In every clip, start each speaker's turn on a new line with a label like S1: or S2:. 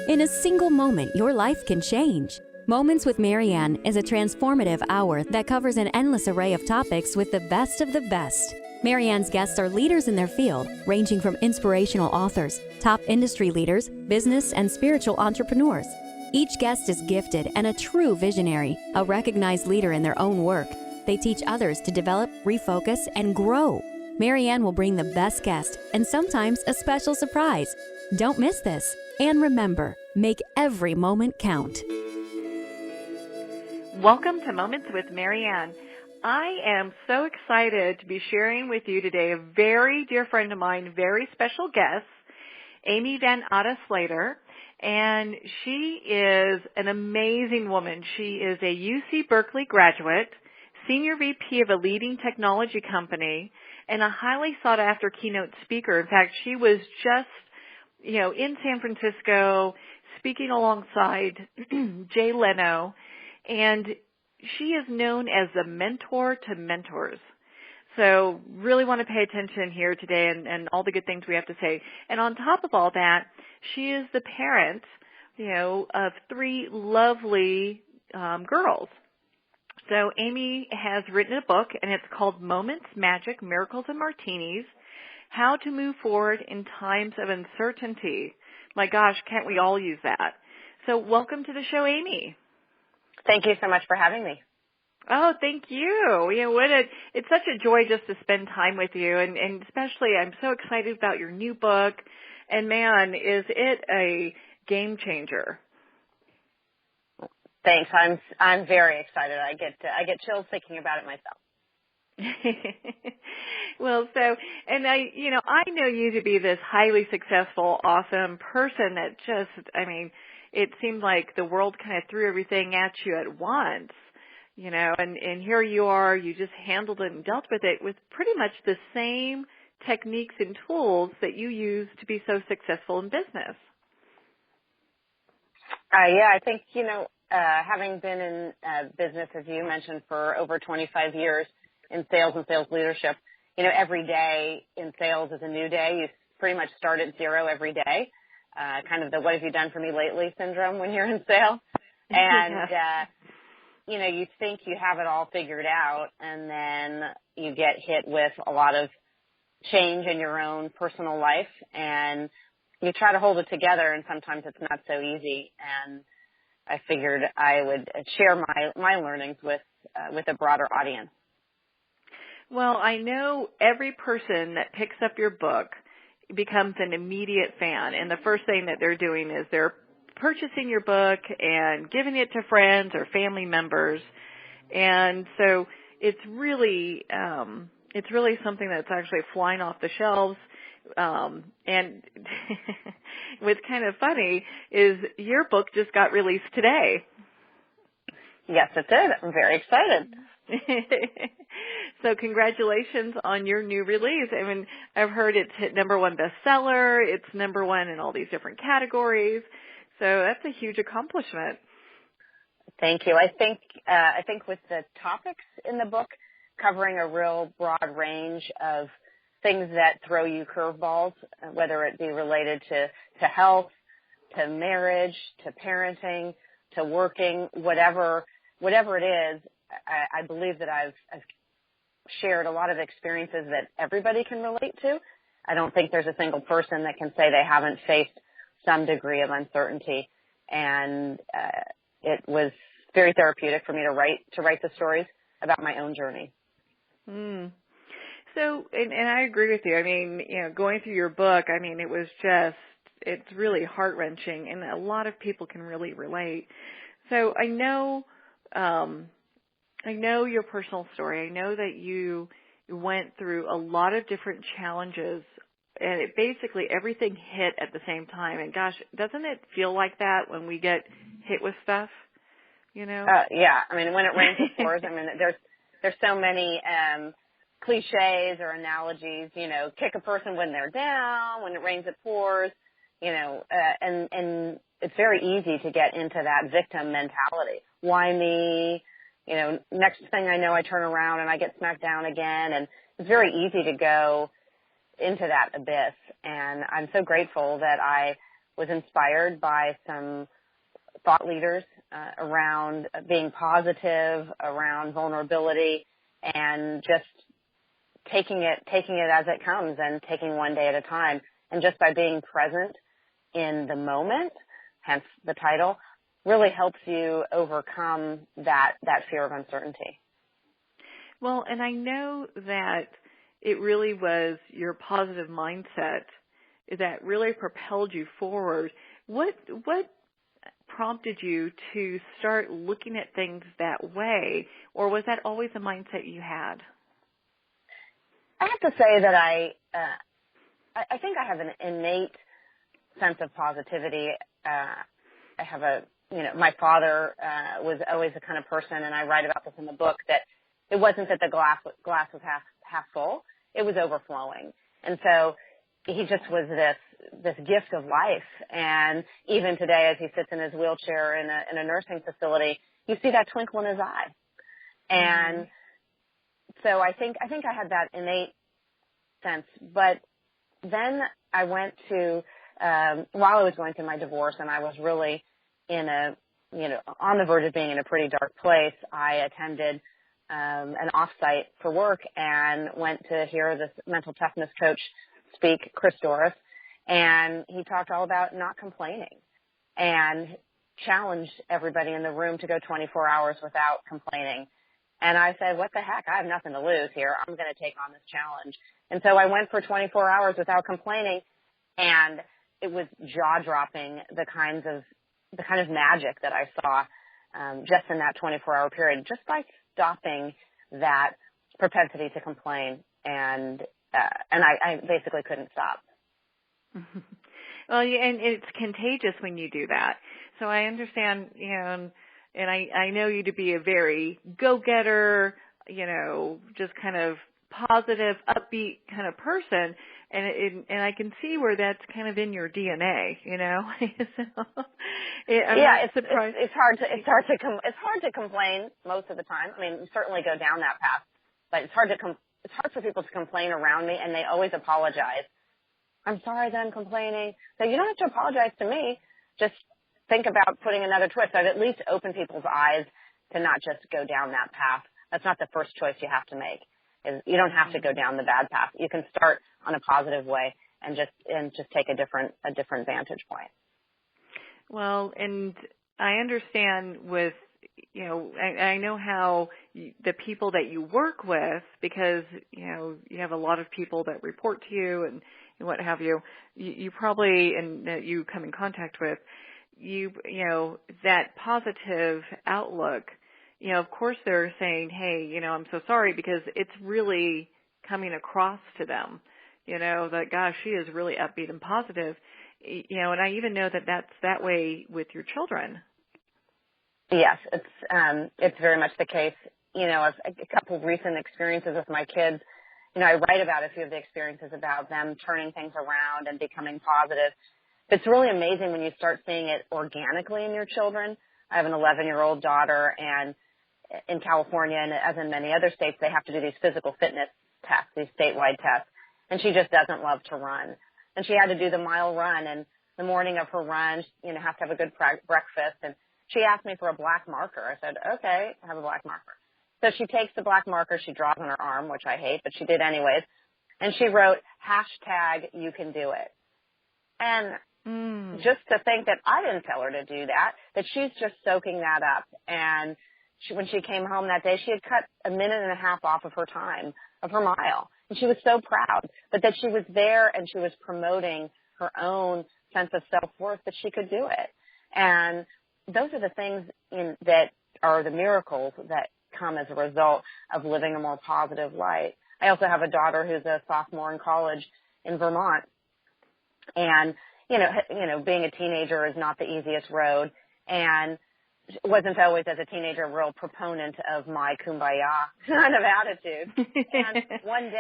S1: In a single moment, your life can change. Moments with Marianne is a transformative hour that covers an endless array of topics with the best of the best. Marianne's guests are leaders in their field, ranging from inspirational authors, top industry leaders, business and spiritual entrepreneurs. Each guest is gifted and a true visionary, a recognized leader in their own work. They teach others to develop, refocus, and grow. Marianne will bring the best guest and sometimes a special surprise. Don't miss this. And remember, make every moment count.
S2: Welcome to Moments with Marianne. I am so excited to be sharing with you today a very dear friend of mine, very special guest, Amy Van Atta Slater, and she is an amazing woman. She is a UC Berkeley graduate, Senior VP of a leading technology company, and a highly sought-after keynote speaker. In fact, she was just in San Francisco, speaking alongside Jay Leno, and she is known as the mentor to mentors. So really want to pay attention here today and all the good things we have to say. And on top of all that, she is the parent, of three lovely girls. So Amy has written a book, and it's called Moments, Magic, Miracles, and Martinis, How to Move Forward in Times of Uncertainty. My gosh, can't we all use that? So welcome to the show, Amy.
S3: Thank you so much for having me.
S2: Oh, thank you. It's such a joy just to spend time with you, and especially I'm so excited about your new book. And man, is it a game changer.
S3: Thanks. I'm very excited. I get chills thinking about it myself.
S2: Well, I know you to be this highly successful, awesome person that it seemed like the world kind of threw everything at you at once, and here you are, you just handled it and dealt with it with pretty much the same techniques and tools that you use to be so successful in business.
S3: I think, having been in business, as you mentioned, for over 25 years in sales and sales leadership, every day in sales is a new day. You pretty much start at zero every day, kind of the what have you done for me lately syndrome when you're in sales. And, you think you have it all figured out, and then you get hit with a lot of change in your own personal life, and you try to hold it together, and sometimes it's not so easy. And I figured I would share my learnings with a broader audience.
S2: Well, I know every person that picks up your book becomes an immediate fan, and the first thing that they're doing is they're purchasing your book and giving it to friends or family members. And so it's really something that's actually flying off the shelves. And what's kind of funny is your book just got released today.
S3: Yes, it did. I'm very excited.
S2: So congratulations on your new release. I mean, I've heard it's hit #1 bestseller. It's #1 in all these different categories. So that's a huge accomplishment.
S3: Thank you. I think with the topics in the book covering a real broad range of things that throw you curveballs, whether it be related to health, to marriage, to parenting, to working, whatever it is, I believe that I've shared a lot of experiences that everybody can relate to. I don't think there's a single person that can say they haven't faced some degree of uncertainty, and it was very therapeutic for me to write the stories about my own journey.
S2: So, and I agree with you. I mean, going through your book, it's really heart-wrenching, and a lot of people can really relate. So I know your personal story. I know that you went through a lot of different challenges, and it basically everything hit at the same time. And gosh, doesn't it feel like that when we get hit with stuff?
S3: Yeah. I mean, when it rains, it pours. I mean, there's so many cliches or analogies. Kick a person when they're down. When it rains, it pours. And it's very easy to get into that victim mentality. Why me? Next thing I know, I turn around and I get smacked down again. And it's very easy to go into that abyss. And I'm so grateful that I was inspired by some thought leaders around being positive, around vulnerability, and just taking it as it comes and taking one day at a time. And just by being present in the moment, hence the title, really helps you overcome that fear of uncertainty.
S2: Well, and I know that it really was your positive mindset that really propelled you forward. What prompted you to start looking at things that way, or was that always a mindset you had?
S3: I have to say that I think I have an innate sense of positivity. I have my father was always the kind of person, and I write about this in the book, that it wasn't that the glass was half full, it was overflowing. And so he just was this gift of life. And even today, as he sits in his wheelchair in a nursing facility, you see that twinkle in his eye. And so I think I had that innate sense. But then I went to, while I was going through my divorce and I was really on the verge of being in a pretty dark place, I attended an offsite for work and went to hear this mental toughness coach speak, Chris Doris, and he talked all about not complaining and challenged everybody in the room to go 24 hours without complaining. And I said, what the heck? I have nothing to lose here. I'm going to take on this challenge. And so I went for 24 hours without complaining, and it was jaw-dropping, the kind of magic that I saw just in that 24-hour period, just by stopping that propensity to complain. And I basically couldn't stop.
S2: Well, and it's contagious when you do that. So I understand, and I know you to be a very go-getter, just kind of positive, upbeat kind of person, and I can see where that's kind of in your DNA, So,
S3: it's hard to complain most of the time. I mean, you certainly go down that path, but it's hard for people to complain around me, and they always apologize. I'm sorry that I'm complaining. So you don't have to apologize to me. Just think about putting another twist. I've at least opened people's eyes to not just go down that path. That's not the first choice you have to make. You don't have to go down the bad path. You can start on a positive way and just take a different vantage point.
S2: Well, and I understand with, I know how the people that you work with, because, you have a lot of people that report to you and what have you, you probably, and that you come in contact with, that positive outlook, of course they're saying, hey, I'm so sorry, because it's really coming across to them, that, gosh, she is really upbeat and positive, and I even know that that's that way with your children.
S3: Yes, it's very much the case. A couple of recent experiences with my kids, I write about a few of the experiences about them turning things around and becoming positive. It's really amazing when you start seeing it organically in your children. I have an 11-year-old daughter, and in California, and as in many other states, they have to do these physical fitness tests, these statewide tests, and she just doesn't love to run. And she had to do the mile run, and the morning of her run, have to have a good breakfast, and she asked me for a black marker. I said, okay, have a black marker. So she takes the black marker, she draws on her arm, which I hate, but she did anyways, and she wrote, #you can do it. And just to think that I didn't tell her to do that she's just soaking that up. And when she came home that day, she had cut a minute and a half off of her time, of her mile. And she was so proud, but that she was there and she was promoting her own sense of self-worth, that she could do it. And those are the things that are the miracles that come as a result of living a more positive life. I also have a daughter who's a sophomore in college in Vermont. And, being a teenager is not the easiest road. And wasn't always, as a teenager, a real proponent of my kumbaya kind of attitude. And one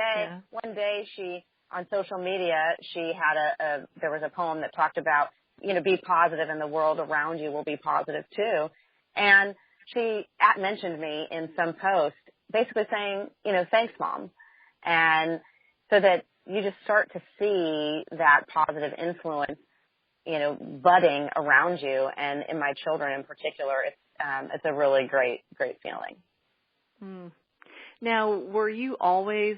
S3: day she, on social media, she had there was a poem that talked about, be positive and the world around you will be positive too. And she mentioned me in some post, basically saying, thanks, Mom. And so that you just start to see that positive influence budding around you, and in my children in particular, it's a really great feeling.
S2: Mm. Now, were you always,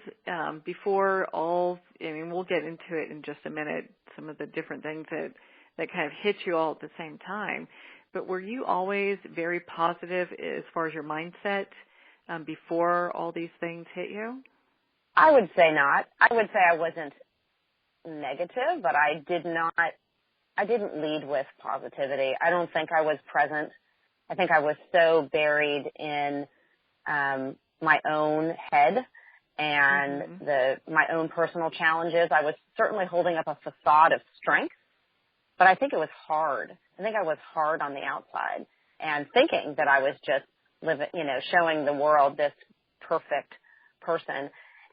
S2: before all, we'll get into it in just a minute, some of the different things that kind of hit you all at the same time, but were you always very positive as far as your mindset before all these things hit you?
S3: I would say not. I would say I wasn't negative, but I didn't lead with positivity. I don't think I was present. I think I was so buried in my own head and my own personal challenges. I was certainly holding up a facade of strength, but I think it was hard. I think I was hard on the outside and thinking that I was just showing the world this perfect person.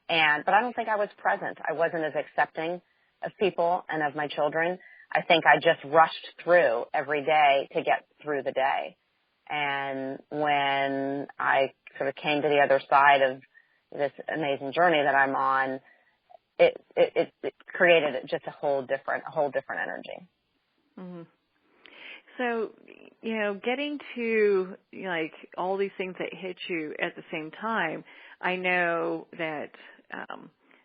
S3: But I don't think I was present. I wasn't as accepting of people and of my children. I think I just rushed through every day to get through the day. And when I sort of came to the other side of this amazing journey that I'm on, it created just a whole different energy.
S2: Mm-hmm. So, getting to all these things that hit you at the same time, I know that,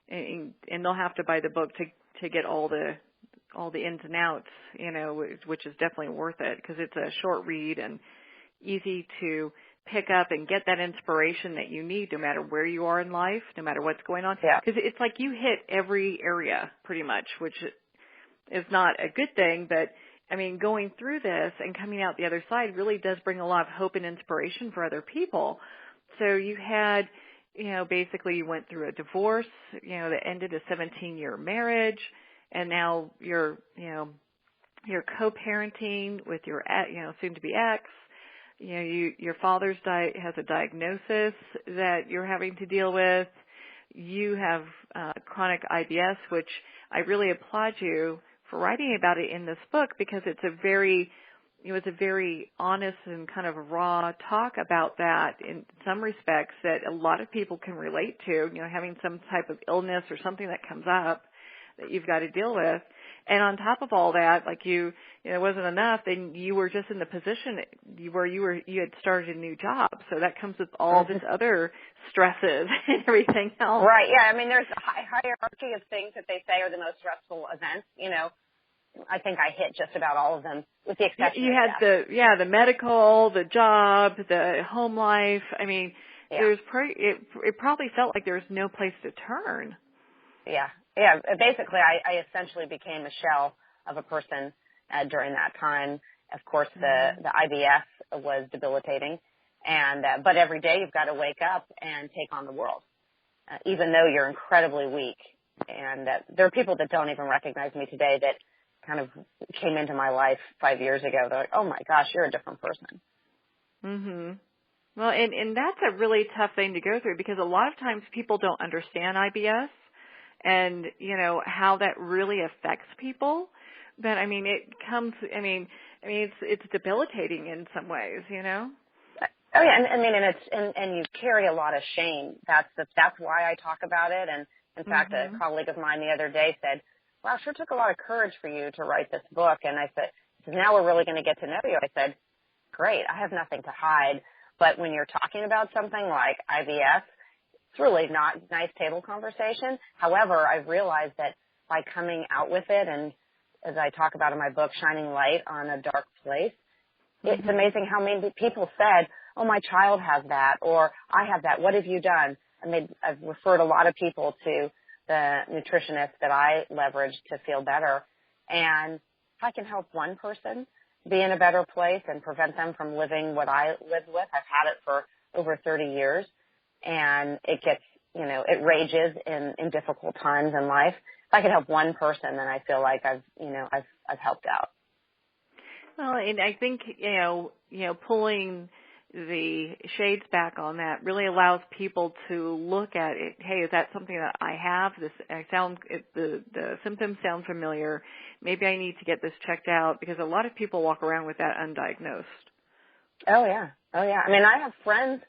S2: and they'll have to buy the book to get all the ins and outs, which is definitely worth it because it's a short read and easy to pick up and get that inspiration that you need no matter where you are in life, no matter what's going on.
S3: Yeah.
S2: Because it's like you hit every area pretty much, which is not a good thing, but going through this and coming out the other side really does bring a lot of hope and inspiration for other people. So you had, basically you went through a divorce, that ended a 17-year marriage, and now you're co-parenting with your, soon-to-be ex. Your father's has a diagnosis that you're having to deal with. You have chronic IBS, which I really applaud you for writing about it in this book because it was a very honest and kind of raw talk about that in some respects that a lot of people can relate to, having some type of illness or something that comes up that you've got to deal with. And on top of all that, it wasn't enough, then you were just in the position where you had started a new job. So that comes with all this other stresses and everything else.
S3: Right. Yeah. There's a hierarchy of things that they say are the most stressful events. I think I hit just about all of them with the exception
S2: you
S3: of
S2: had the medical, the job, the home life. It probably felt like there was no place to turn.
S3: Yeah. Yeah. Basically, I essentially became a shell of a person during that time. Of course, the IBS was debilitating, but every day you've got to wake up and take on the world, even though you're incredibly weak. And there are people that don't even recognize me today that kind of came into my life 5 years ago. They're like, "Oh my gosh, you're a different person."
S2: Mhm. Well, and that's a really tough thing to go through because a lot of times people don't understand IBS and how that really affects people. But it comes. It's debilitating in some ways.
S3: Oh yeah, and you carry a lot of shame. That's why I talk about it. And in fact, a colleague of mine the other day said, "Wow, it sure took a lot of courage for you to write this book." And I said, "Now we're really going to get to know you." I said, "Great, I have nothing to hide." But when you're talking about something like IBS, it's really not a nice table conversation. However, I've realized that by coming out with it, and as I talk about in my book, shining light on a dark place, it's amazing how many people said, "Oh, my child has that," or "I have that. What have you done?" And I've referred a lot of people to the nutritionist that I leverage to feel better. And if I can help one person be in a better place and prevent them from living what I lived with, I've had it for over 30 years, and it gets, it rages in difficult times in life. If I can help one person, then I feel like I've helped out.
S2: Well, and I think, pulling the shades back on that really allows people to look at it. Hey, is that something that I have? The symptoms sound familiar. Maybe I need to get this checked out because a lot of people walk around with that undiagnosed.
S3: Oh yeah. I have friends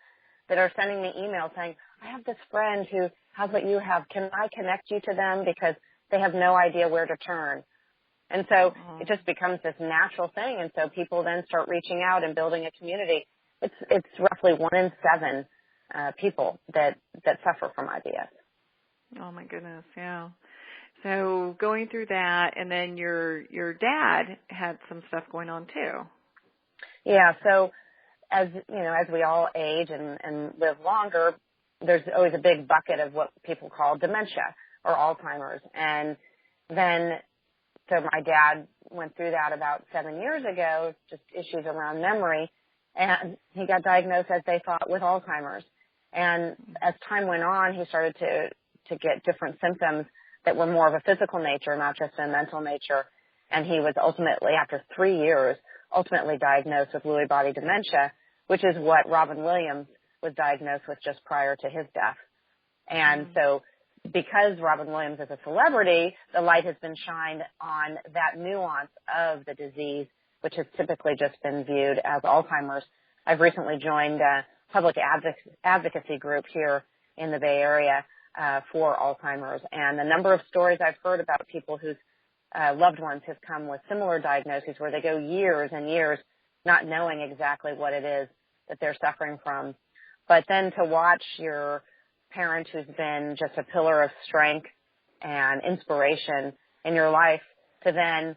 S3: that are sending me emails saying, "I have this friend who has what you have. Can I connect you to them because they have no idea where to turn?" And so it just becomes this natural thing. And so people then start reaching out and building a community. It's roughly 1 in 7 people that suffer from IBS.
S2: Oh my goodness, yeah. So going through that, and then your dad had some stuff going on too.
S3: Yeah, so as we all age and live longer, there's always a big bucket of what people call dementia or Alzheimer's. And then, so my dad went through that about 7 years ago, just issues around memory, and he got diagnosed, as they thought, with Alzheimer's. And as time went on, he started to get different symptoms that were more of a physical nature, not just a mental nature. And he was ultimately, after 3 years, diagnosed with Lewy body dementia, which is what Robin Williams was diagnosed with just prior to his death. And so because Robin Williams is a celebrity, the light has been shined on that nuance of the disease, which has typically just been viewed as Alzheimer's. I've recently joined a public advocacy group here in the Bay Area for Alzheimer's, and the number of stories I've heard about people whose loved ones have come with similar diagnoses where they go years and years not knowing exactly what it is that they're suffering from. But then to watch your parent who's been just a pillar of strength and inspiration in your life, to then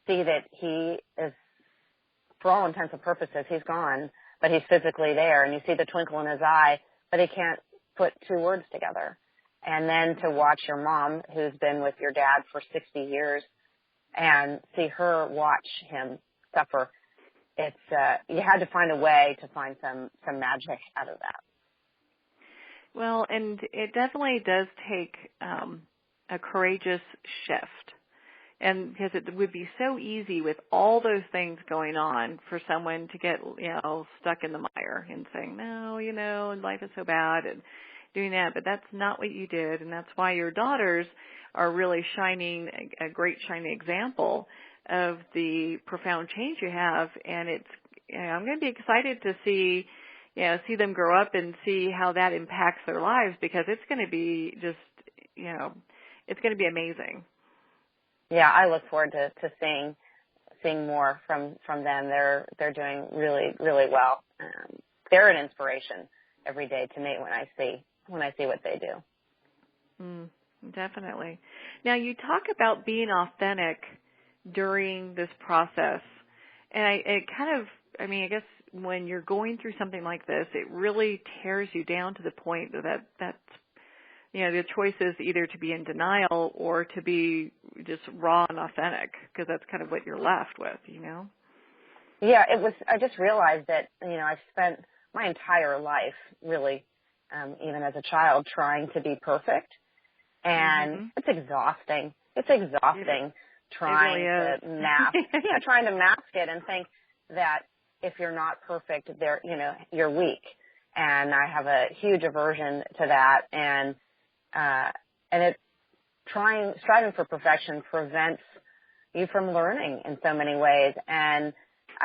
S3: see that he is, for all intents and purposes, he's gone, but he's physically there, and you see the twinkle in his eye, but he can't put 2 words together. And then to watch your mom, who's been with your dad for 60 years, and see her watch him suffer, it's you had to find a way to find some magic out of that.
S2: Well, and it definitely does take a courageous shift. And because it would be so easy with all those things going on for someone to get, stuck in the mire and saying, no, and life is so bad and doing that. But that's not what you did. And that's why your daughters are really shining, a great shining example of the profound change you have. And it's, I'm going to be excited to see them grow up and see how that impacts their lives, because it's going to be just, it's going to be amazing.
S3: Yeah, I look forward to seeing more from them. They're doing really, really well. They're an inspiration every day to me when I see what they do.
S2: Definitely. Now, you talk about being authentic during this process, and I guess when you're going through something like this, it really tears you down to the point that's the choice is either to be in denial or to be just raw and authentic, because that's kind of what you're left with,
S3: Yeah, I just realized that, I've spent my entire life really, even as a child, trying to be perfect. And it's exhausting. It's exhausting trying to mask, trying to mask it and think that if you're not perfect, you're weak. And I have a huge aversion to that. And striving for perfection prevents you from learning in so many ways. And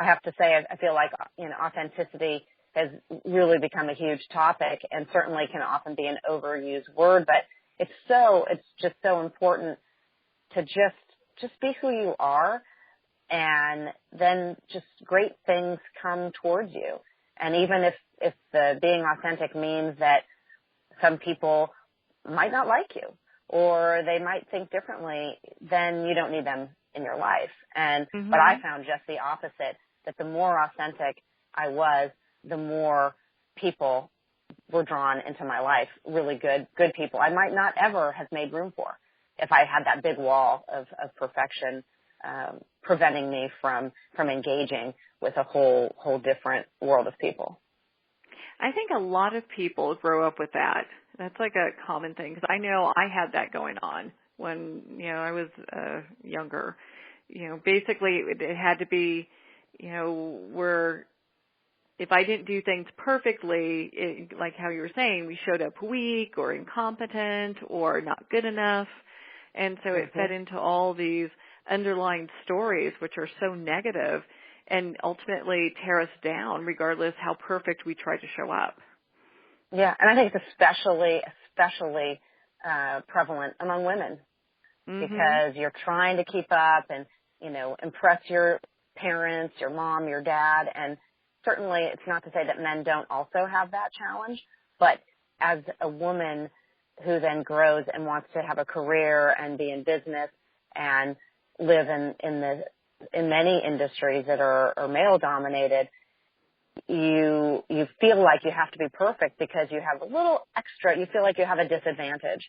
S3: I have to say, I feel like, authenticity has really become a huge topic, and certainly can often be an overused word, but it's just so important to just be who you are, and then just great things come towards you. And even if the being authentic means that some people might not like you, or they might think differently, then you don't need them in your life. And but I found just the opposite, that the more authentic I was, the more people were drawn into my life, really good people I might not ever have made room for if I had that big wall of perfection preventing me from engaging with a whole different world of people.
S2: I think a lot of people grow up with that. That's like a common thing, because I know I had that going on when, I was younger. Basically it had to be, where if I didn't do things perfectly, like how you were saying, we showed up weak or incompetent or not good enough. And so it fed into all these underlying stories, which are so negative and ultimately tear us down regardless how perfect we try to show up.
S3: Yeah, and I think it's especially prevalent among women, because you're trying to keep up and impress your parents, your mom, your dad. And certainly it's not to say that men don't also have that challenge, but as a woman who then grows and wants to have a career and be in business and live in many industries that are male dominated, you feel like you have to be perfect because you have a little extra, you feel like you have a disadvantage.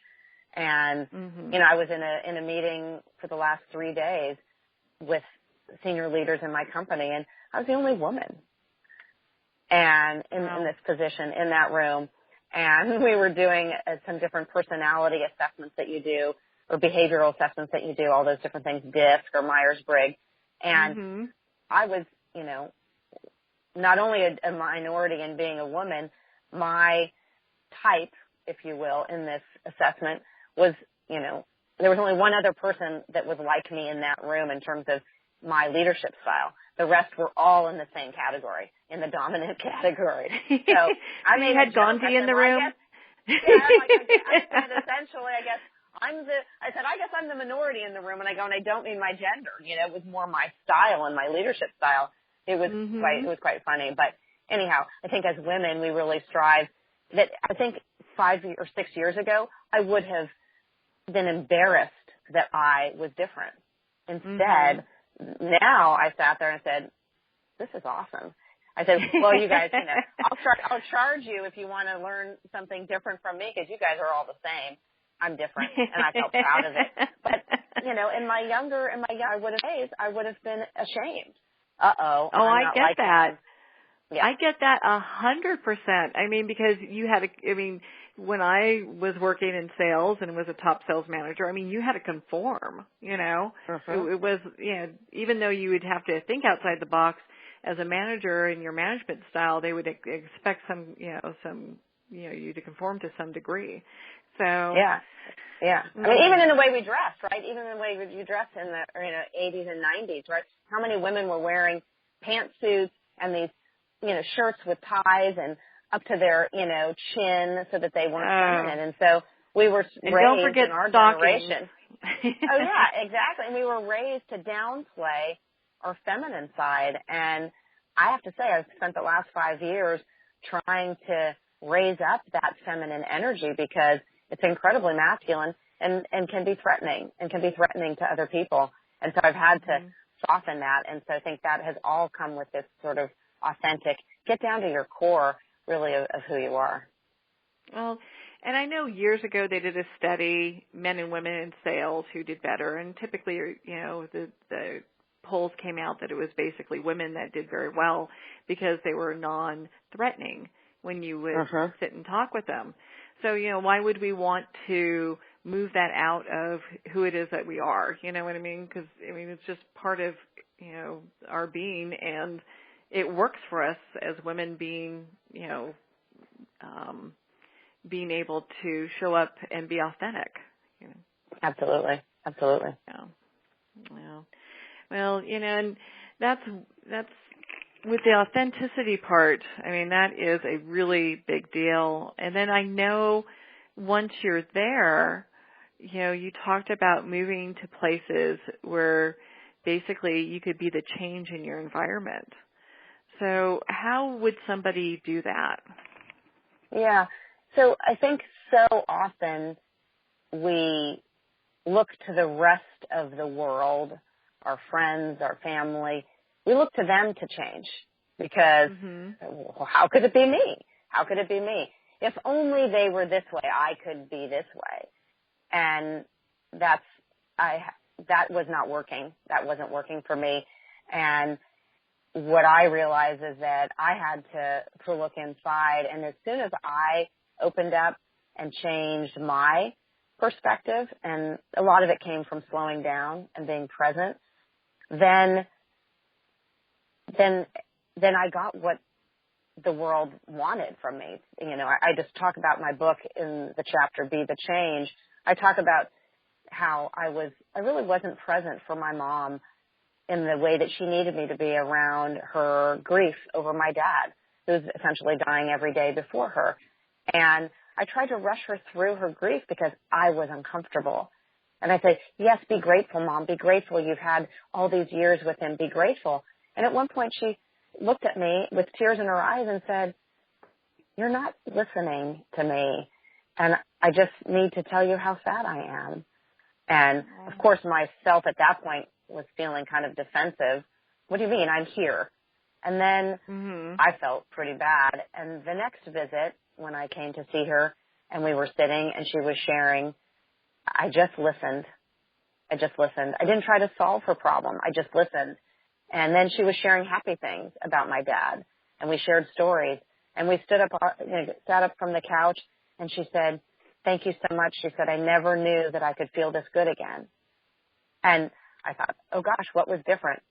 S3: And, I was in a meeting for the last 3 days with senior leaders in my company, and I was the only woman and in this position in that room. And we were doing some different personality assessments that you do, or behavioral assessments that you do, all those different things, DISC or Myers-Briggs. And I was, not only a minority in being a woman, my type, if you will, in this assessment was, there was only one other person that was like me in that room in terms of my leadership style. The rest were all in the same category, in the dominant category. So I
S2: made had Gandhi in the room.
S3: Essentially, I guess I guess I'm the minority in the room, and I don't mean my gender. It was more my style and my leadership style. It was quite funny. But anyhow, I think as women, we really strive. That I think 5 or 6 years ago, I would have been embarrassed that I was different. Instead, now I sat there and said, "This is awesome." I said, "Well, you guys, I'll charge you if you want to learn something different from me, because you guys are all the same. I'm different," and I felt proud of it. But in my younger, I would have been ashamed.
S2: Oh, I get that. Yeah. I get that 100%. I mean, because when I was working in sales and was a top sales manager, you had to conform, It was, even though you would have to think outside the box as a manager in your management style, they would expect you to conform to some degree. So. Yeah.
S3: Yeah. Even in the way we dressed, right? Even in the way you dressed in the 80s and 90s, right? How many women were wearing pantsuits and these, shirts with ties and up to their, chin so that they weren't feminine. And so we were raised in our generation. Oh, yeah, exactly. And we were raised to downplay our feminine side. And I have to say, I've spent the last 5 years trying to raise up that feminine energy, because it's incredibly masculine and can be threatening to other people. And so I've had to soften that. And so I think that has all come with this sort of authentic, get down to your core, really, of who you are.
S2: Well, and I know years ago they did a study, men and women in sales who did better. And typically, the polls came out that it was basically women that did very well because they were non-threatening when you would sit and talk with them. So, why would we want to move that out of who it is that we are? You know what I mean? Because, it's just part of, our being, and it works for us as women being, being able to show up and be authentic.
S3: Absolutely. Absolutely.
S2: Yeah. Well, and that's with the authenticity part, that is a really big deal. And then I know once you're there, you talked about moving to places where basically you could be the change in your environment. So how would somebody do that?
S3: Yeah. So I think so often we look to the rest of the world, our friends, our family. We look to them to change because, well, how could it be me? How could it be me? If only they were this way, I could be this way. And that was not working. That wasn't working for me. And what I realized is that I had to look inside. And as soon as I opened up and changed my perspective, and a lot of it came from slowing down and being present, then I got what the world wanted from me. I just talk about my book in the chapter, Be the Change. I talk about how I really wasn't present for my mom in the way that she needed me to be around her grief over my dad, who was essentially dying every day before her. And I tried to rush her through her grief because I was uncomfortable. And I say, yes, be grateful, Mom. Be grateful. You've had all these years with him. Be grateful. And at one point she looked at me with tears in her eyes and said, you're not listening to me. And I just need to tell you how sad I am. And of course, myself at that point was feeling kind of defensive. What do you mean? I'm here. And then I felt pretty bad. And the next visit, when I came to see her and we were sitting and she was sharing, I just listened. I didn't try to solve her problem. I just listened. And then she was sharing happy things about my dad. And we shared stories. And we sat up from the couch, and she said, thank you so much. She said, I never knew that I could feel this good again. And I thought, oh gosh, what was different?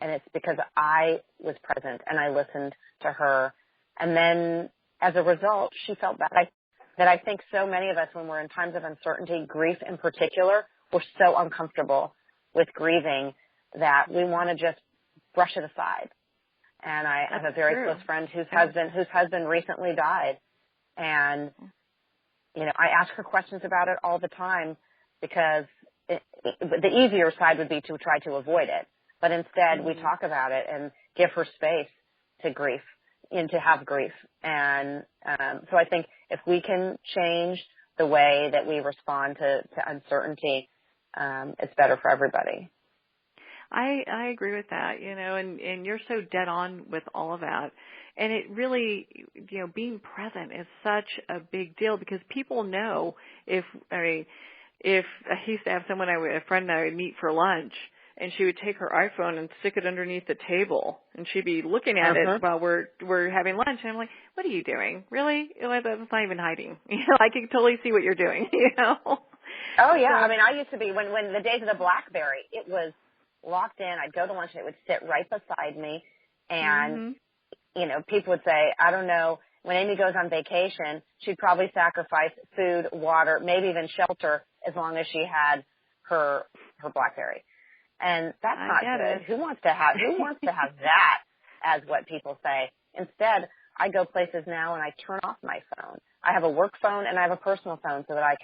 S3: And it's because I was present and I listened to her. And then as a result, she felt that I think so many of us, when we're in times of uncertainty, grief in particular, we're so uncomfortable with grieving that we want to just brush it aside. And I have a very close friend whose husband recently died. And, I ask her questions about it all the time because the easier side would be to try to avoid it. But instead, we talk about it and give her space to grief and to have grief. And so I think if we can change the way that we respond to uncertainty, it's better for everybody.
S2: I agree with that, and you're so dead on with all of that. And it really, being present is such a big deal because people know if I used to have a friend that I would meet for lunch, and she would take her iPhone and stick it underneath the table, and she'd be looking at it while we're having lunch. And I'm like, what are you doing? Really? That's not even hiding. I can totally see what you're doing,
S3: Oh, yeah. I mean, I used to be, when the days of the BlackBerry, it was locked in. I'd go to lunch and it would sit right beside me. And, people would say, I don't know, when Amy goes on vacation, she'd probably sacrifice food, water, maybe even shelter as long as she had her BlackBerry. And that's not good. Who wants to have that as what people say? Instead, I go places now and I turn off my phone. I have a work phone and I have a personal phone so that I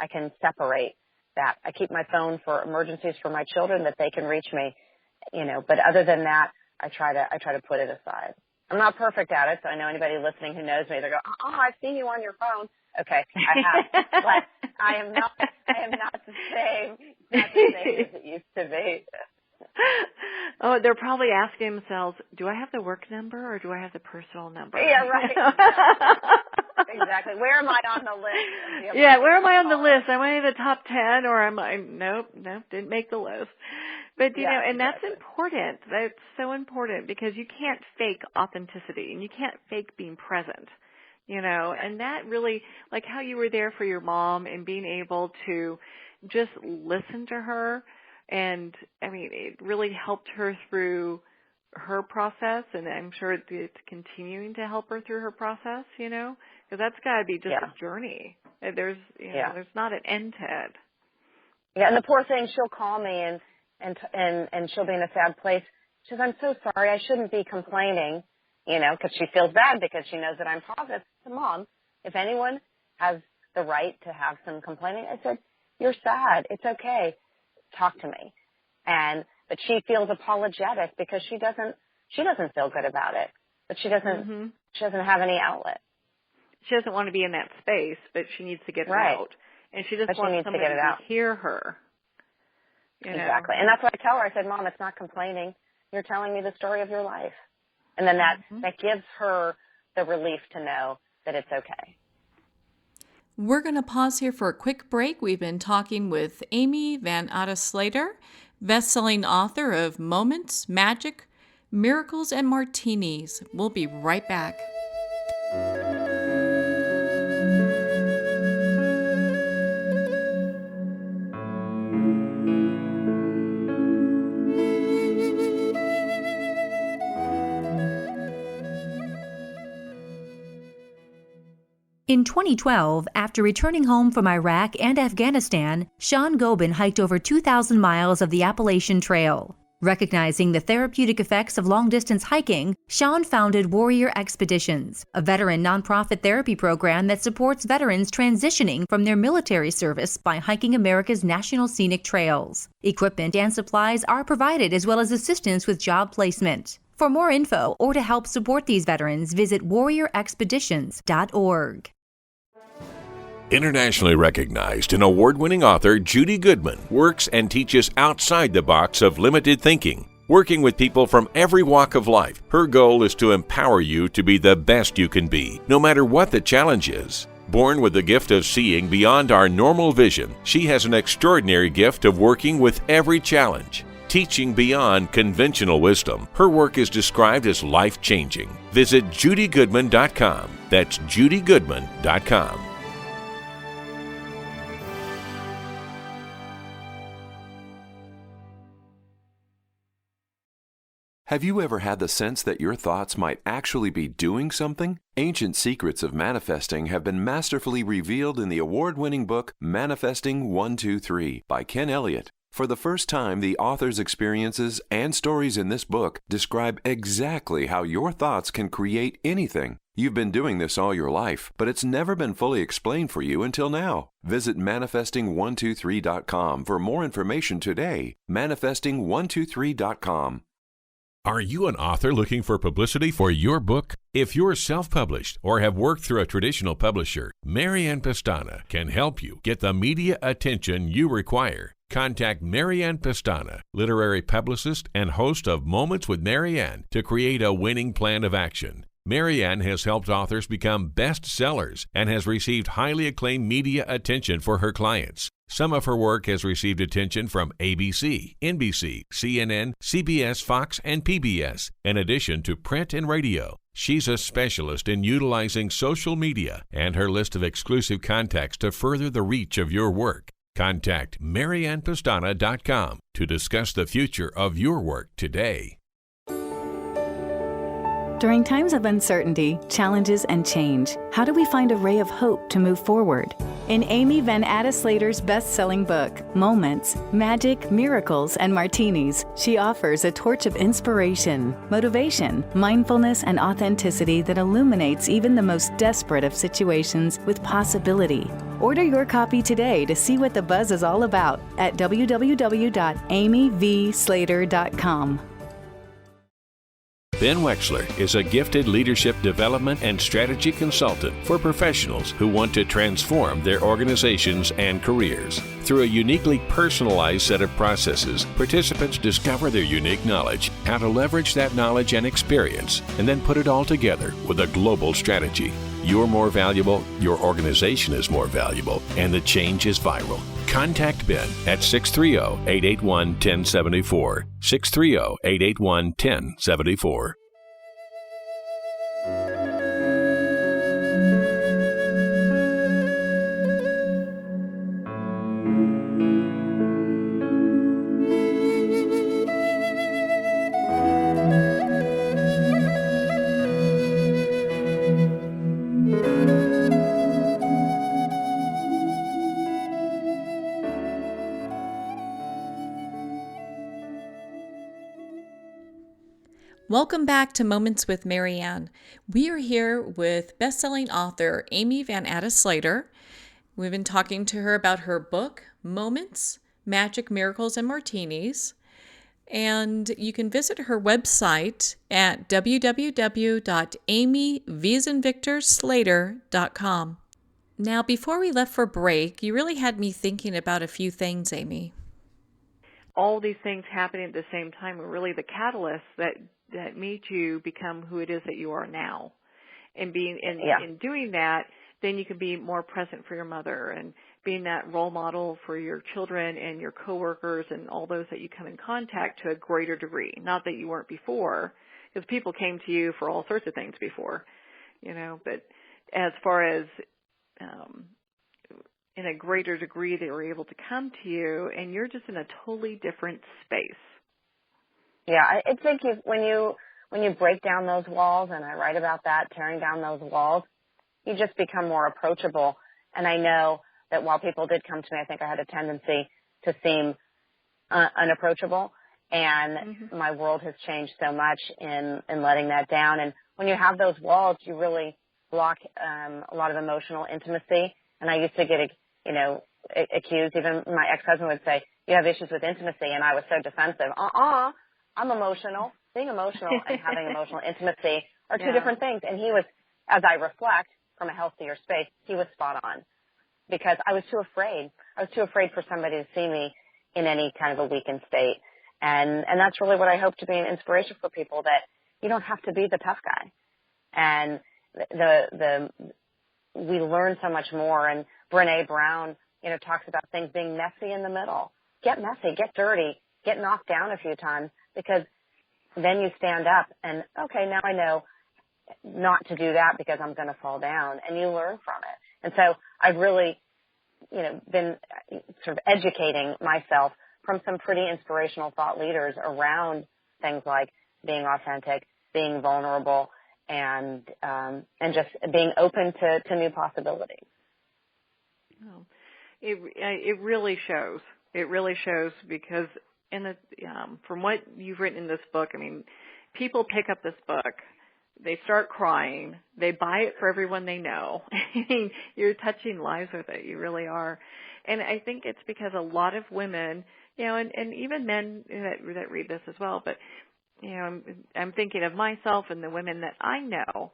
S3: can separate that. I keep my phone for emergencies for my children that they can reach me, but other than that, I try to put it aside. I'm not perfect at it, so I know anybody listening who knows me, they go, oh, I've seen you on your phone. Okay, I have, but I am not the same as it used to be.
S2: Oh, they're probably asking themselves, do I have the work number or do I have the personal number?
S3: Yeah, right. Exactly. Where am I on the list?
S2: Yeah, where am I on the list? Am I in the top 10 or am I, nope, didn't make the list. But, and that's important. That's so important because you can't fake authenticity and you can't fake being present, and that really, like how you were there for your mom and being able to just listen to her. And, it really helped her through her process, and I'm sure it's continuing to help her through her process, because that's got to be just a journey. There's, there's not an end to it.
S3: Yeah, and the poor thing, she'll call me and she'll be in a sad place. She says, I'm so sorry, I shouldn't be complaining, because she feels bad because she knows that I'm positive. I said, Mom, if anyone has the right to have some complaining, I said, you're sad. It's okay. Talk to me. But she feels apologetic because she doesn't feel good about it, but she doesn't have any outlet.
S2: She doesn't want to be in that space, but she needs to get it out. And she just wants somebody to hear her.
S3: Exactly. And that's what I tell her. I said, Mom, it's not complaining. You're telling me the story of your life. And then that gives her the relief to know that it's okay.
S4: We're going to pause here for a quick break. We've been talking with Amy Van Atta Slater, best-selling author of Moments, Magic, Miracles, and Martinis. We'll be right back.
S1: In 2012, after returning home from Iraq and Afghanistan, Sean Gobin hiked over 2,000 miles of the Appalachian Trail.
S5: Recognizing the therapeutic effects of long-distance hiking, Sean founded Warrior Expeditions, a veteran nonprofit therapy program that supports veterans transitioning from their military service by hiking America's national scenic trails. Equipment and supplies are provided, as well as assistance with job placement. For more info or to help support these veterans, visit warriorexpeditions.org.
S6: Internationally recognized and award-winning author Judy Goodman works and teaches outside the box of limited thinking. Working with people from every walk of life, her goal is to empower you to be the best you can be, no matter what the challenge is. Born with the gift of seeing beyond our normal vision, she has an extraordinary gift of working with every challenge. Teaching beyond conventional wisdom, her work is described as life-changing. Visit judygoodman.com. That's judygoodman.com.
S7: Have you ever had the sense that your thoughts might actually be doing something? Ancient secrets of manifesting have been masterfully revealed in the award-winning book Manifesting 1-2-3 by Ken Elliott. For the first time, the author's experiences and stories in this book describe exactly how your thoughts can create anything. You've been doing this all your life, but it's never been fully explained for you until now. Visit manifesting123.com for more information today. Manifesting123.com.
S6: Are you an author looking for publicity for your book? If you're self-published or have worked through a traditional publisher, Marianne Pestana can help you get the media attention you require. Contact Marianne Pestana, literary publicist and host of Moments with Marianne, to create a winning plan of action. Marianne has helped authors become bestsellers and has received highly acclaimed media attention for her clients. Some of her work has received attention from ABC, NBC, CNN, CBS, Fox, and PBS, in addition to print and radio. She's a specialist in utilizing social media and her list of exclusive contacts to further the reach of your work. Contact MariannePestana.com to discuss the future of your work today.
S8: During times of uncertainty, challenges, and change, how do we find a ray of hope to move forward? In Amy Van Atta Slater's best-selling book, Moments, Magic, Miracles, and Martinis, she offers a torch of inspiration, motivation, mindfulness, and authenticity that illuminates even the most desperate of situations with possibility. Order your copy today to see what the buzz is all about at www.amyvslater.com.
S6: Ben Wexler is a gifted leadership development and strategy consultant for professionals who want to transform their organizations and careers. Through a uniquely personalized set of processes, participants discover their unique knowledge, how to leverage that knowledge and experience, and then put it all together with a global strategy. You're more valuable, your organization is more valuable, and the change is viral. Contact Ben at 630-881-1074, 630-881-1074.
S4: Welcome back to Moments with Marianne. We are here with best-selling author Amy Van Atta Slater. We've been talking to her about her book, Moments, Magic, Miracles, and Martinis. And you can visit her website at www.amyvsinvictorslater.com. Now, before we left for break, you really had me thinking about a few things, Amy.
S2: All these things happening at the same time are really the catalysts that made you become who it is that you are now. And in doing that, then you can be more present for your mother and being that role model for your children and your coworkers and all those that you come in contact to a greater degree. Not that you weren't before, because people came to you for all sorts of things before, but as far as in a greater degree, they were able to come to you, and you're just in a totally different space.
S3: Yeah, I think when you break down those walls, and I write about that, tearing down those walls, you just become more approachable. And I know that while people did come to me, I think I had a tendency to seem unapproachable. And my world has changed so much in letting that down. And when you have those walls, you really block a lot of emotional intimacy. And I used to get, accused. Even my ex-husband would say, "You have issues with intimacy," and I was so defensive. I'm emotional. Being emotional and having emotional intimacy are two different things. And he was, as I reflect from a healthier space, he was spot on, because I was too afraid. I was too afraid for somebody to see me in any kind of a weakened state. And that's really what I hope to be an inspiration for people, that you don't have to be the tough guy. And we learn so much more. And Brené Brown, talks about things being messy in the middle. Get messy, get dirty, get knocked down a few times, because then you stand up and, okay, now I know not to do that because I'm going to fall down, and you learn from it. And so I've really, been sort of educating myself from some pretty inspirational thought leaders around things like being authentic, being vulnerable, and just being open to new possibilities.
S2: Oh, it really shows. It really shows, because from what you've written in this book, I mean, people pick up this book, they start crying, they buy it for everyone they know. I mean, you're touching lives with it. You really are. And I think it's because a lot of women, and even men that read this as well, but, I'm thinking of myself and the women that I know,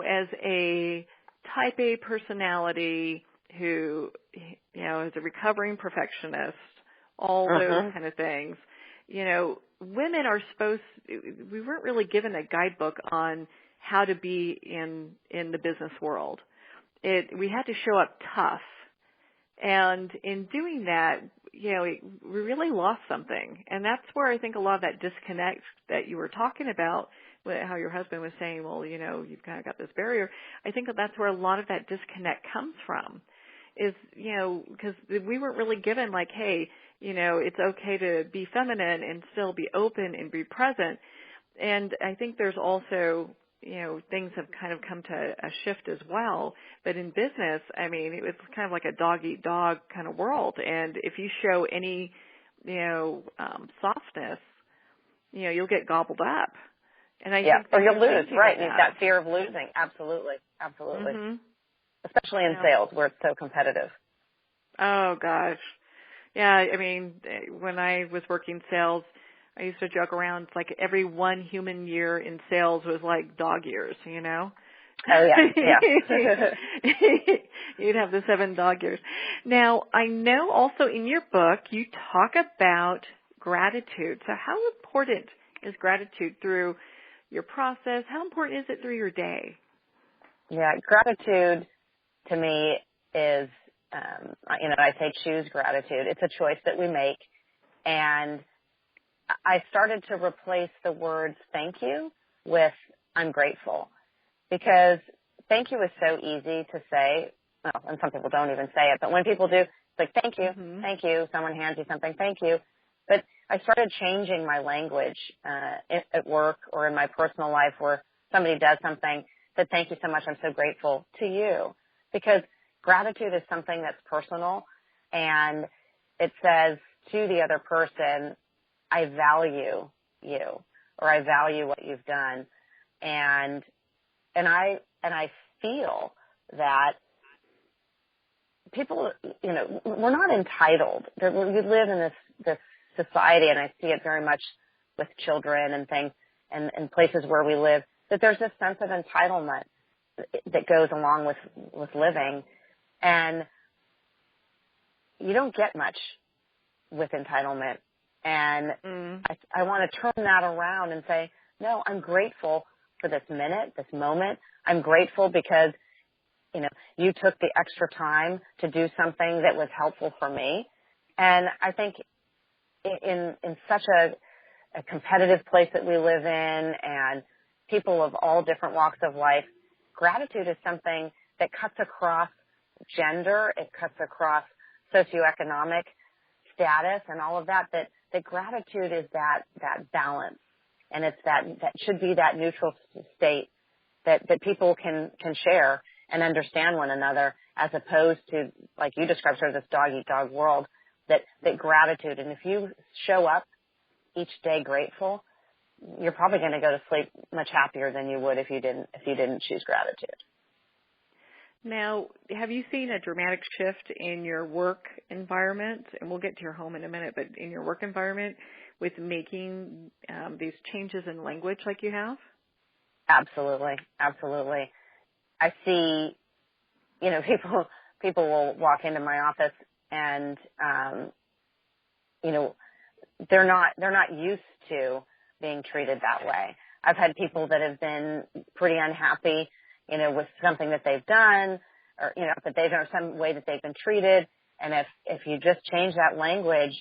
S2: as a type A personality who, is a recovering perfectionist, all those kind of things. Women are we weren't really given a guidebook on how to be in the business world. We had to show up tough. And in doing that, we really lost something. And that's where I think a lot of that disconnect that you were talking about, how your husband was saying, well, you've kind of got this barrier. I think that's where a lot of that disconnect comes from, is, because we weren't really given like, hey, it's okay to be feminine and still be open and be present. And I think there's also, things have kind of come to a shift as well. But in business, I mean, it's kind of like a dog-eat-dog kind of world. And if you show any, softness, you'll get gobbled up. And I think
S3: or you'll lose, right?
S2: You've
S3: that fear of losing. Absolutely. Especially in sales, where it's so competitive.
S2: Oh, gosh. Yeah, I mean, when I was working sales, I used to joke around, it's like every one human year in sales was like dog years,
S3: Oh, yeah.
S2: You'd have the 7 dog years. Now, I know also in your book you talk about gratitude. So how important is gratitude through your process? How important is it through your day?
S3: Yeah, gratitude to me is, I say choose gratitude. It's a choice that we make. And I started to replace the words thank you with I'm grateful, because thank you is so easy to say. Well, and some people don't even say it, but when people do, it's like thank you, thank you. Someone hands you something, thank you. But I started changing my language at work or in my personal life, where somebody does something, said thank you so much, I'm so grateful to you, because gratitude is something that's personal, and it says to the other person, I value you, or I value what you've done. And I feel that people, we're not entitled. We live in this society, and I see it very much with children and things and places where we live, that there's this sense of entitlement that goes along with living. And you don't get much with entitlement. And I want to turn that around and say, no, I'm grateful for this minute, this moment. I'm grateful because, you took the extra time to do something that was helpful for me. And I think in such a competitive place that we live in, and people of all different walks of life, gratitude is something that cuts across gender, it cuts across socioeconomic status and all of that gratitude is that balance. And it's that should be that neutral state that people can share and understand one another, as opposed to, like you described, sort of this dog-eat-dog world, that gratitude. And if you show up each day grateful, you're probably going to go to sleep much happier than you would if you didn't choose gratitude.
S2: Now, have you seen a dramatic shift in your work environment? And we'll get to your home in a minute, but in your work environment with making these changes in language like you have?
S3: Absolutely. Absolutely. I see, people will walk into my office and, they're not used to being treated that way. I've had people that have been pretty unhappy, with something that they've done or, that they've done some way that they've been treated. And if you just change that language,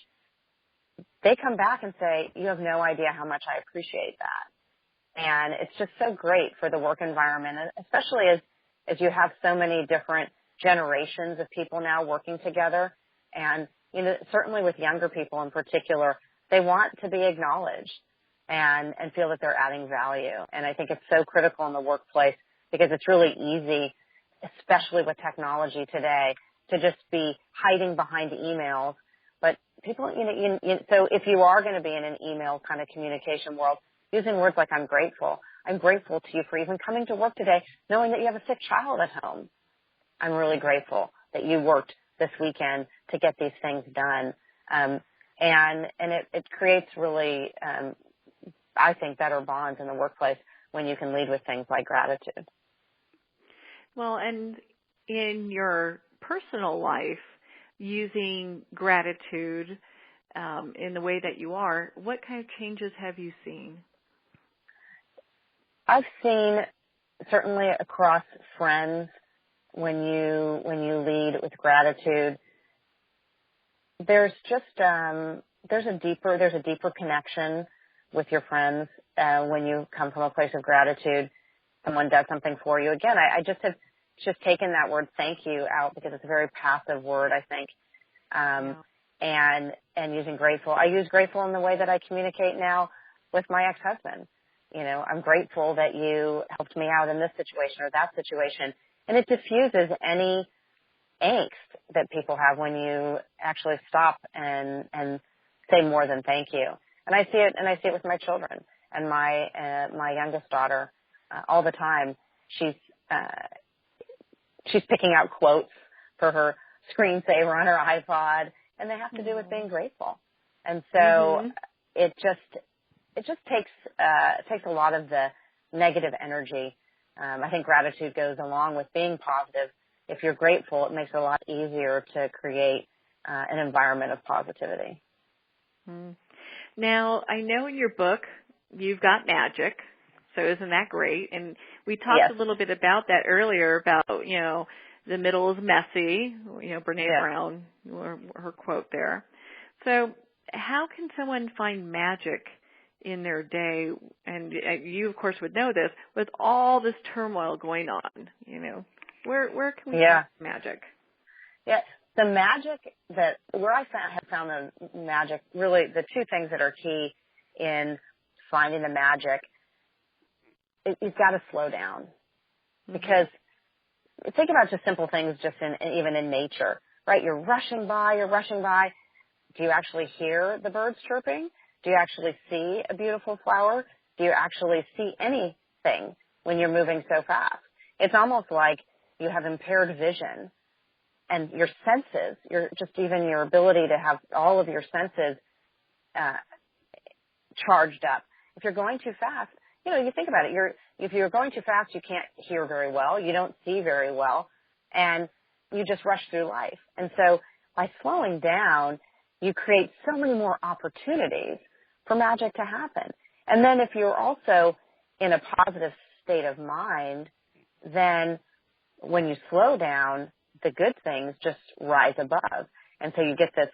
S3: they come back and say, you have no idea how much I appreciate that. And it's just so great for the work environment, especially as you have so many different generations of people now working together. And, certainly with younger people in particular, they want to be acknowledged and feel that they're adding value. And I think it's so critical in the workplace because it's really easy, especially with technology today, to just be hiding behind emails. But people, so if you are going to be in an email kind of communication world, using words like I'm grateful to you for even coming to work today, knowing that you have a sick child at home. I'm really grateful that you worked this weekend to get these things done. And it creates really, I think, better bonds in the workplace when you can lead with things like gratitude.
S2: Well, and in your personal life, using gratitude in the way that you are, what kind of changes have you seen?
S3: I've seen certainly across friends when you lead with gratitude, there's just there's a deeper connection with your friends when you come from a place of gratitude. Someone does something for you. Again, I just have taken that word "thank you" out because it's a very passive word, I think. And using grateful, I use grateful in the way that I communicate now with my ex-husband. I'm grateful that you helped me out in this situation or that situation. And it diffuses any angst that people have when you actually stop and say more than thank you. And I see it with my children and my youngest daughter all the time. She's picking out quotes for her screensaver on her iPod, and they have to do with being grateful. And so it just takes a lot of the negative energy. I think gratitude goes along with being positive. If you're grateful, it makes it a lot easier to create an environment of positivity.
S2: Now, I know in your book you've got magic, so isn't that great? And we talked a little bit about that earlier about, the middle is messy, Brene Brown, her quote there. So how can someone find magic in their day? And you, of course, would know this, with all this turmoil going on, where can we find magic?
S3: Yeah, the magic where I have found the magic, really the two things that are key in finding the magic, you've got to slow down. Because think about just simple things just even in nature, right? You're rushing by. Do you actually hear the birds chirping? Do you actually see a beautiful flower? Do you actually see anything when you're moving so fast? It's almost like you have impaired vision and your senses, even your ability to have all of your senses charged up. If you're going too fast, you think about it. If you're going too fast, you can't hear very well. You don't see very well, and you just rush through life. And so by slowing down, you create so many more opportunities for magic to happen. And then if you're also in a positive state of mind, then when you slow down, the good things just rise above. And so you get this,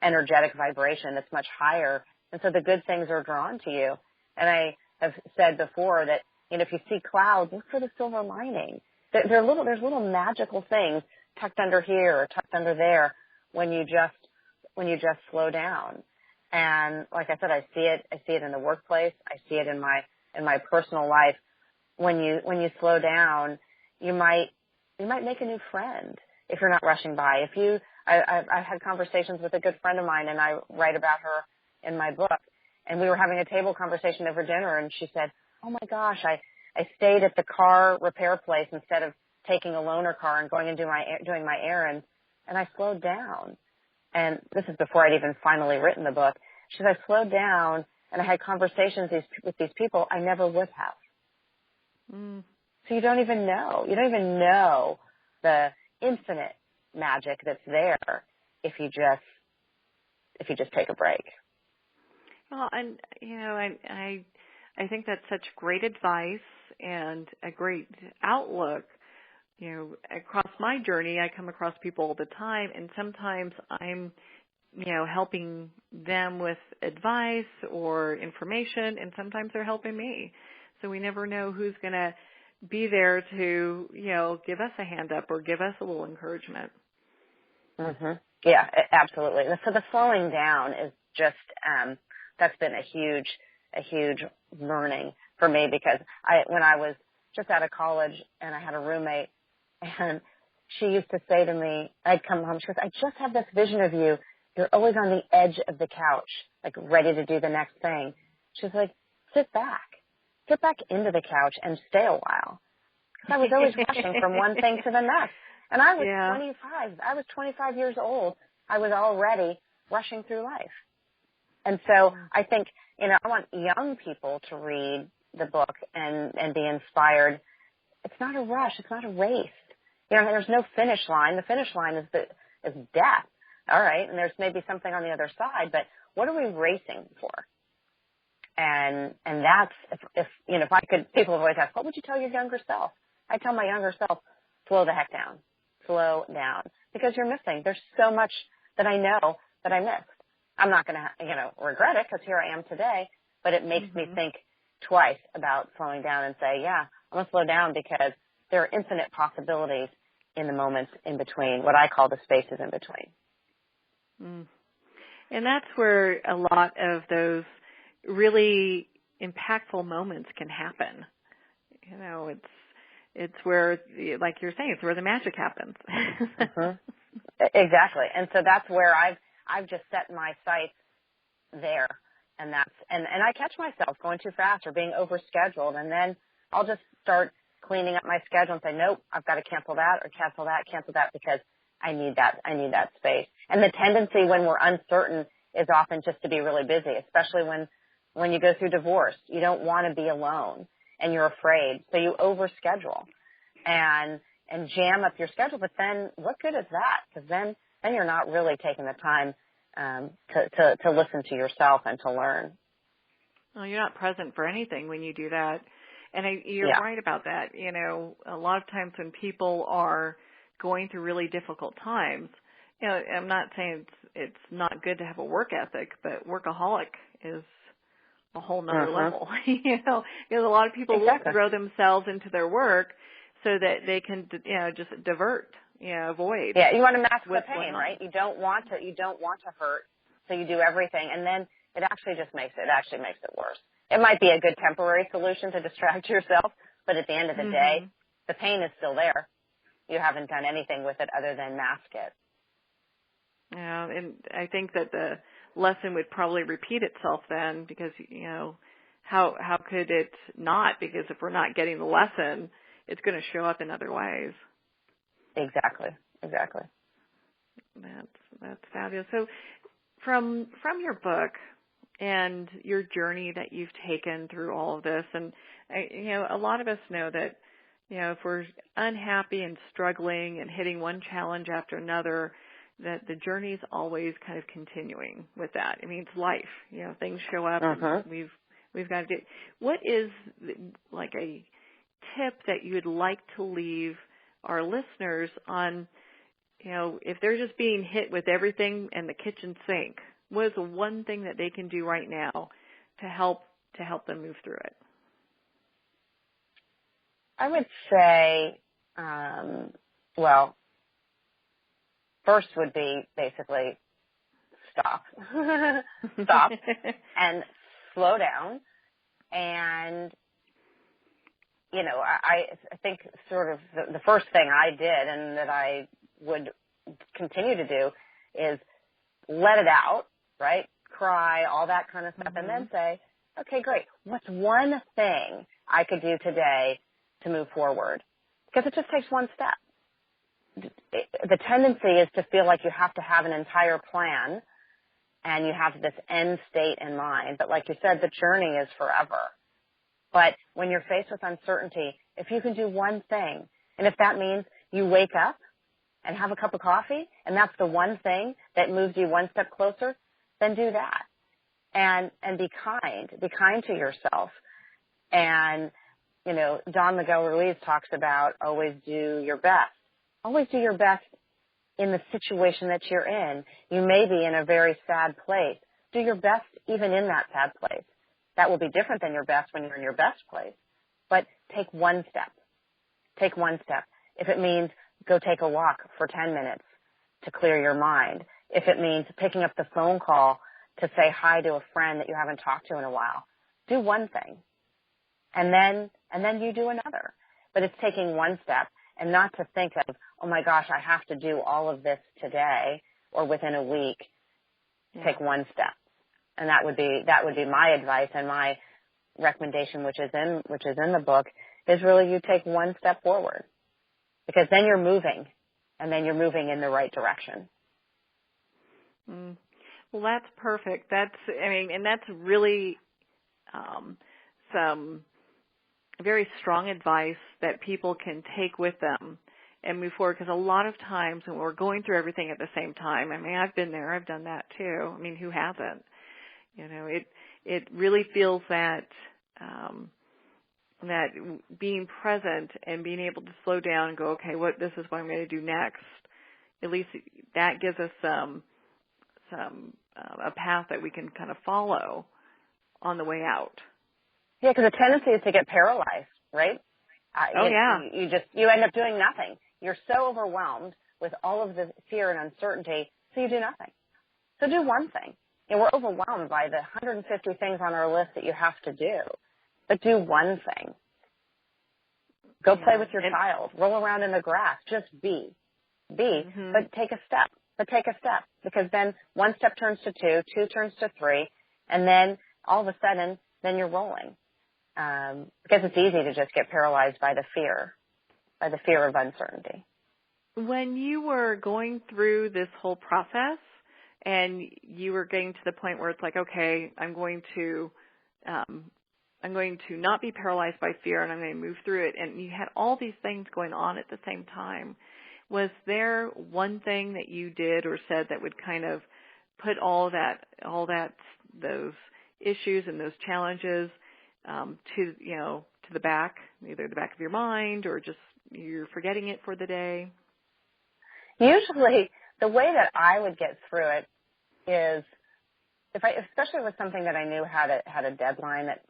S3: energetic vibration that's much higher. And so the good things are drawn to you. And I have said before that, if you see clouds, look for the silver lining. There's little magical things tucked under here or tucked under there when you just slow down. And like I said, I see it in the workplace. I see it in my personal life. When you slow down, you might make a new friend if you're not rushing by. I've had conversations with a good friend of mine, and I write about her in my book. And we were having a table conversation over dinner, and she said, oh, my gosh, I stayed at the car repair place instead of taking a loaner car and going and doing my errands, and I slowed down. And this is before I'd even finally written the book. She said, I slowed down, and I had conversations with these people I never would have. Mm. So you don't even know. You don't even know the infinite magic that's there if you just take a break.
S2: Well, and I think that's such great advice and a great outlook. Across my journey, I come across people all the time, and sometimes I'm, helping them with advice or information, and sometimes they're helping me. So we never know who's going to be there to, give us a hand up or give us a little encouragement.
S3: Mm-hmm. Yeah, absolutely. So the slowing down is just, that's been a huge learning for me, because when I was just out of college and I had a roommate, and she used to say to me, I'd come home, she goes, I just have this vision of you. You're always on the edge of the couch, like ready to do the next thing. She's like, sit back into the couch and stay a while. Because I was always rushing from one thing to the next. And I was 25. I was 25 years old. I was already rushing through life. And so I think, I want young people to read the book and be inspired. It's not a rush. It's not a race. There's no finish line. The finish line is death. All right. And there's maybe something on the other side, but what are we racing for? And that's, if I could, people have always asked, what would you tell your younger self? I tell my younger self, slow the heck down. Slow down. Because you're missing. There's so much that I know that I missed. I'm not going to, regret it, because here I am today, but it makes me think twice about slowing down and say, yeah, I'm going to slow down, because there are infinite possibilities in the moments in between, what I call the spaces in between.
S2: Mm. And that's where a lot of those really impactful moments can happen. It's where, like you're saying, it's where the magic happens.
S3: Mm-hmm. Exactly. And so that's where I've just set my sights there. And I catch myself going too fast or being overscheduled, and then I'll just start cleaning up my schedule and say, nope, I've got to cancel that, because I need that space. And the tendency when we're uncertain is often just to be really busy, especially when you go through divorce. You don't want to be alone, and you're afraid, so you overschedule and jam up your schedule. But then what good is that? Because then you're not really taking the time to listen to yourself and to learn.
S2: Well, you're not present for anything when you do that. And you're right about that. A lot of times when people are going through really difficult times, I'm not saying it's not good to have a work ethic, but workaholic is a whole nother level. Because a lot of people will throw themselves into their work so that they can, just divert, avoid.
S3: Yeah, you want to mask the pain, right? You don't want to hurt, so you do everything, and then it actually makes it worse. It might be a good temporary solution to distract yourself, but at the end of the day, the pain is still there. You haven't done anything with it other than mask it.
S2: Yeah, and I think that the lesson would probably repeat itself then, because, how could it not? Because if we're not getting the lesson, it's going to show up in other ways.
S3: Exactly.
S2: That's fabulous. So from your book and your journey that you've taken through all of this, and a lot of us know that if we're unhappy and struggling and hitting one challenge after another, that the journey is always kind of continuing with that. I mean, it's life. Things show up, and we've got to do. What is like a tip that you would like to leave our listeners on? If they're just being hit with everything and the kitchen sink, what is the one thing that they can do right now to help them move through it?
S3: I would say, first would be basically stop. Stop and slow down. And, I think sort of the first thing I did, and that I would continue to do, is let it out, right? cry, all that kind of stuff, and then say, okay, great. What's one thing I could do today to move forward? Because it just takes one step. The tendency is to feel like you have to have an entire plan and you have this end state in mind. But like you said, the journey is forever. But when you're faced with uncertainty, if you can do one thing, and if that means you wake up and have a cup of coffee, and that's the one thing that moves you one step closer, then do that. And be kind to yourself. And, you know, Don Miguel Ruiz talks about always do your best. Always do your best in the situation that you're in. You may be in a very sad place. Do your best even in that sad place. That will be different than your best when you're in your best place. But take one step. Take one step. If it means go take a walk for 10 minutes to clear your mind. If it means picking up the phone call to say hi to a friend that you haven't talked to in a while, do one thing. And then you do another. But it's taking one step and not to think of, oh my gosh, I have to do all of this today or within a week. Yeah. Take one step. And that would be my advice and my recommendation, which is in the book, is really you take one step forward. Because then you're moving, and then you're moving in the right direction.
S2: Well, that's perfect. That's really some very strong advice that people can take with them and move forward. Because a lot of times when we're going through everything at the same time, I mean, I've been there, I've done that too. I mean, who hasn't? You know, it really feels that that being present and being able to slow down and go, okay, this is what I'm going to do next. At least that gives us a path that we can kind of follow on the way out.
S3: Yeah, because the tendency is to get paralyzed, right? You end up doing nothing. You're so overwhelmed with all of the fear and uncertainty, so you do nothing. So do one thing. And we're overwhelmed by the 150 things on our list that you have to do. But do one thing. Go play with your child. Roll around in the grass. Just be. But take a step. Because then one step turns to two turns to three, and then all of a sudden, then you're rolling. Because it's easy to just get paralyzed by the fear of uncertainty. When
S2: you were going through this whole process and you were getting to the point where it's like, okay, I'm going to not be paralyzed by fear, and I'm going to move through it. And you had all these things going on at the same time. Was there one thing that you did or said that would kind of put those issues and those challenges to the back, either the back of your mind or just you're forgetting it for the day?
S3: Usually, the way that I would get through it is, especially with something that I knew had a deadline that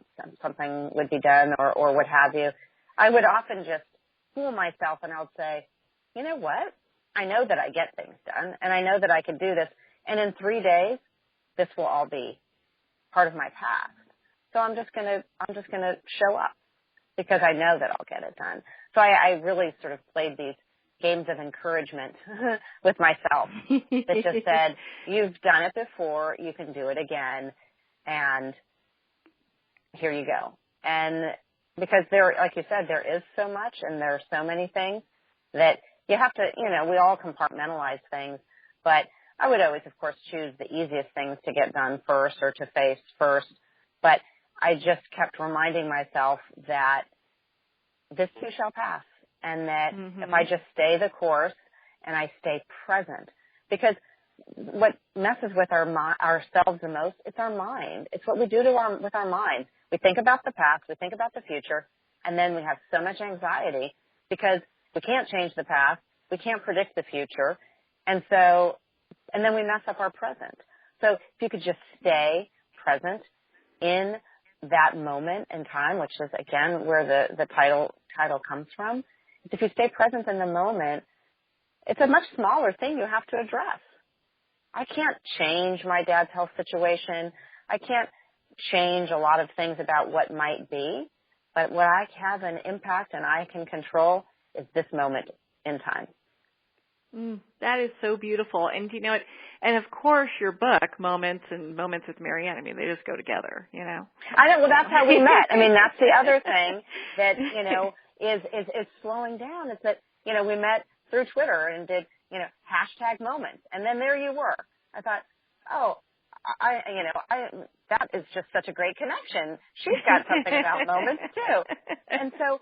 S3: something would be done or what have you, I would often just fool myself and I would say, you know what? I know that I get things done and I know that I can do this. And in 3 days, this will all be part of my past. So I'm just gonna show up because I know that I'll get it done. So I really sort of played these games of encouragement with myself that just said, you've done it before, you can do it again, and here you go. And because like you said, there is so much and there are so many things that you have to, we all compartmentalize things, but I would always, of course, choose the easiest things to get done first or to face first. But I just kept reminding myself that this too shall pass, and that if I just stay the course and I stay present, because what messes with ourselves the most, it's our mind. It's what we do with our minds. We think about the past, we think about the future, and then we have so much anxiety because we can't change the past, we can't predict the future, and then we mess up our present. So if you could just stay present in that moment in time, which is, again, where the title comes from, if you stay present in the moment, it's a much smaller thing you have to address. I can't change my dad's health situation. I can't change a lot of things about what might be, but what I have an impact and I can control is this moment in time.
S2: That is so beautiful. And you know what? And of course, your book, Moments with Marianne, I mean, they just go together, you know.
S3: I know. Well, that's how we met. I mean, that's the other thing that, you know, is slowing down. Is that, you know, we met through Twitter and did, you know, hashtag Moments. And then there you were. I thought, that is just such a great connection. She's got something about moments too. And so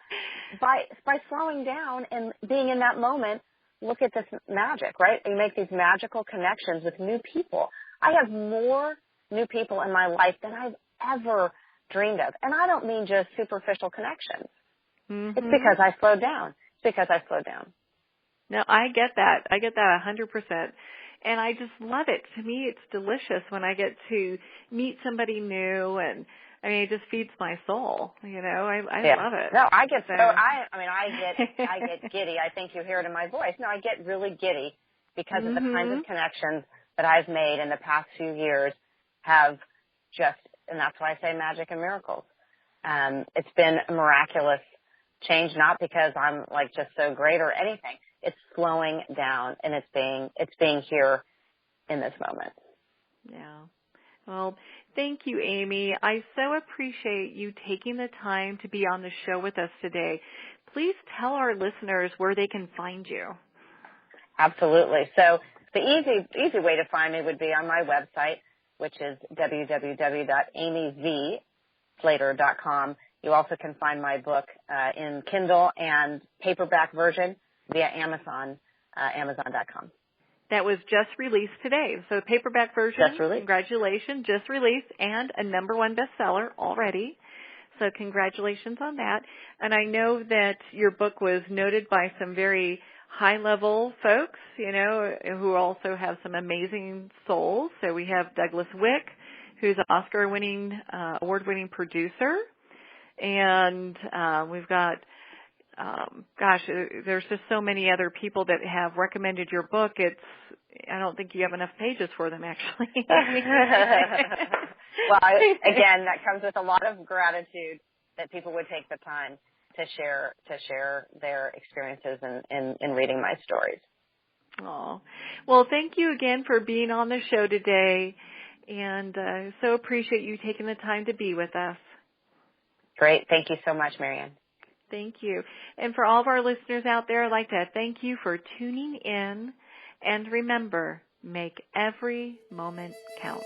S3: by slowing down and being in that moment, look at this magic, right? You make these magical connections with new people. I have more new people in my life than I've ever dreamed of. And I don't mean just superficial connections. Mm-hmm. It's because I slowed down.
S2: No, I get that. I get that 100%. And I just love it. To me, it's delicious when I get to meet somebody new, and I mean, it just feeds my soul. You know, I love it.
S3: No, I get I get giddy. I think you hear it in my voice. No, I get really giddy because of the kinds of connections that I've made in the past few years have just, and that's why I say magic and miracles. It's been a miraculous change, not because I'm like just so great or anything. It's slowing down, and it's being here in this moment.
S2: Yeah. Well, thank you, Amy. I so appreciate you taking the time to be on the show with us today. Please tell our listeners where they can find you.
S3: Absolutely. So the easy way to find me would be on my website, which is www.amyvslater.com. You also can find my book in Kindle and paperback version via Amazon, Amazon.com.
S2: That was just released today. So paperback version,
S3: just released.
S2: Congratulations, just released, and a #1 bestseller already. So congratulations on that. And I know that your book was noted by some very high-level folks, you know, who also have some amazing souls. So we have Douglas Wick, who's an Oscar-winning, award-winning producer. And we've got there's just so many other people that have recommended your book. I don't think you have enough pages for them, actually.
S3: Well, again, that comes with a lot of gratitude that people would take the time to share their experiences in reading my stories.
S2: Oh, well, thank you again for being on the show today, and so appreciate you taking the time to be with us.
S3: Great. Thank you so much, Marianne.
S2: Thank you. And for all of our listeners out there, I'd like to thank you for tuning in. And remember, make every moment count.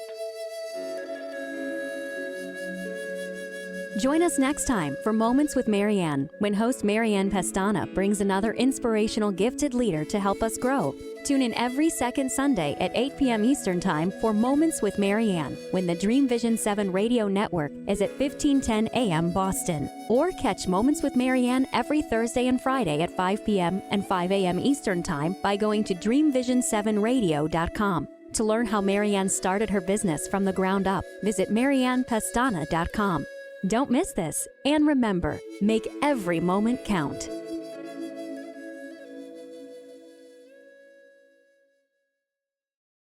S1: Join us next time for Moments with Marianne, when host Marianne Pestana brings another inspirational gifted leader to help us grow. Tune in every second Sunday at 8 p.m. Eastern Time for Moments with Marianne, when the Dream Vision 7 radio network is at 1510 a.m. Boston. Or catch Moments with Marianne every Thursday and Friday at 5 p.m. and 5 a.m. Eastern Time by going to dreamvision7radio.com. To learn how Marianne started her business from the ground up, visit mariannepestana.com. Don't miss this, and remember, make every moment count.